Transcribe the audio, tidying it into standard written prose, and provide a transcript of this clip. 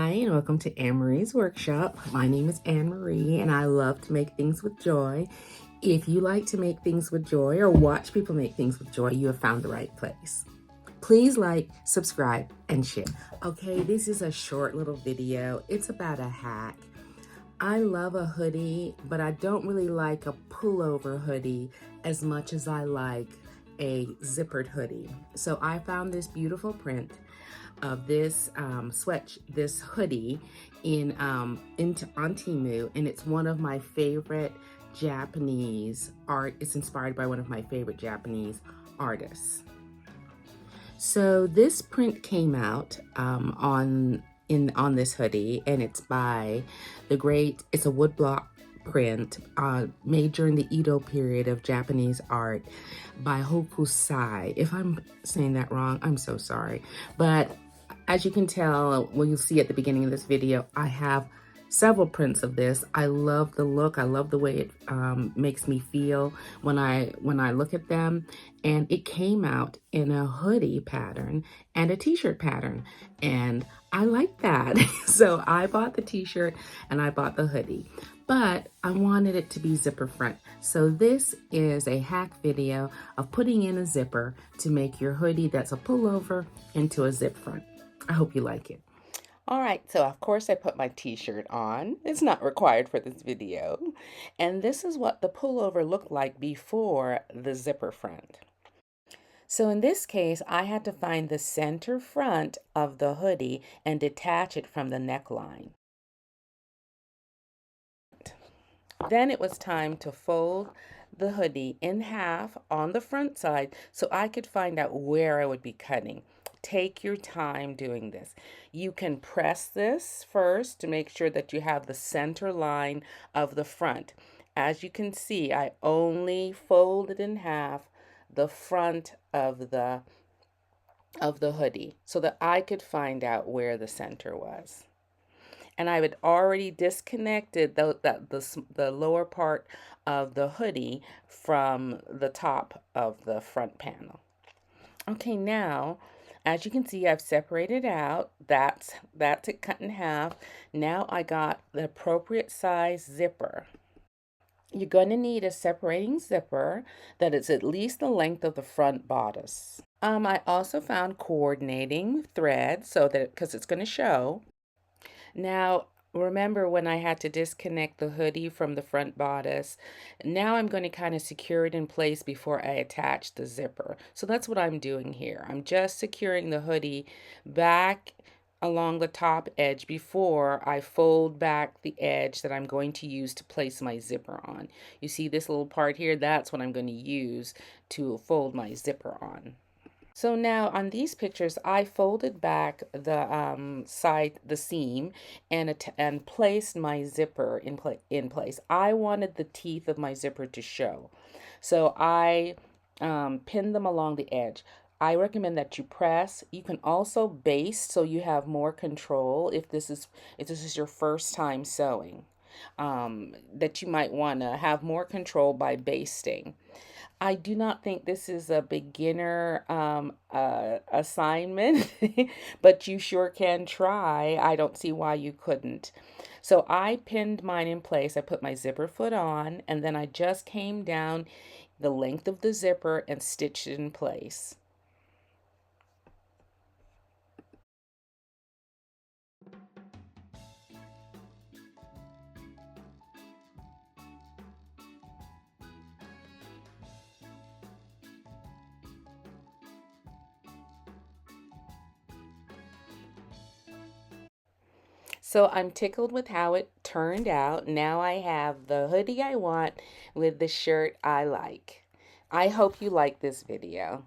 Hi, and welcome to Anne Marie's Workshop. My name is Anne Marie, and I love to make things with joy. If you like to make things with joy or watch people make things with joy, you have found the right place. Please like, subscribe, and share. Okay, this is a short little video. It's about a hack. I love a hoodie, but I don't really like a pullover hoodie as much as I like a zippered hoodie. So I found this beautiful print of this this hoodie on Temu, and it's one of my favorite Japanese art. It's inspired by one of my favorite Japanese artists. So this print came out on this hoodie, and it's by it's a woodblock print made during the Edo period of Japanese art by Hokusai. If I'm saying that wrong, I'm so sorry. But as you can tell, you'll see at the beginning of this video, I have several prints of this. I love the look. I love the way it makes me feel when I look at them. And it came out in a hoodie pattern and a t-shirt pattern. And I like that. So I bought the t-shirt and I bought the hoodie. But I wanted it to be zipper front. So this is a hack video of putting in a zipper to make your hoodie that's a pullover into a zip front. I hope you like it. All right, so of course I put my t-shirt on. It's not required for this video. And this is what the pullover looked like before the zipper front. So in this case, I had to find the center front of the hoodie and detach it from the neckline. Then it was time to fold the hoodie in half on the front side so I could find out where I would be cutting. Take your time doing this. You can press this first to make sure that you have the center line of the front. As you can see, I only folded in half the front of the hoodie so that I could find out where the center was. And I had already disconnected the lower part of the hoodie from the top of the front panel. Okay, now, as you can see, I've separated out. That's it cut in half. Now I got the appropriate size zipper. You're going to need a separating zipper that is at least the length of the front bodice. I also found coordinating thread because it's going to show. Now, remember when I had to disconnect the hoodie from the front bodice? Now I'm going to kind of secure it in place before I attach the zipper. So that's what I'm doing here. I'm just securing the hoodie back along the top edge before I fold back the edge that I'm going to use to place my zipper on. You see this little part here? That's what I'm going to use to fold my zipper on. So now on these pictures, I folded back the seam and placed my zipper in place. I wanted the teeth of my zipper to show, so I pinned them along the edge. I recommend that you press. You can also baste so you have more control if this is your first time sewing. That you might want to have more control by basting. I do not think this is a beginner assignment, but you sure can try. I don't see why you couldn't. So I pinned mine in place. I put my zipper foot on, and then I just came down the length of the zipper and stitched it in place. So I'm tickled with how it turned out. Now I have the hoodie I want with the shirt I like. I hope you like this video.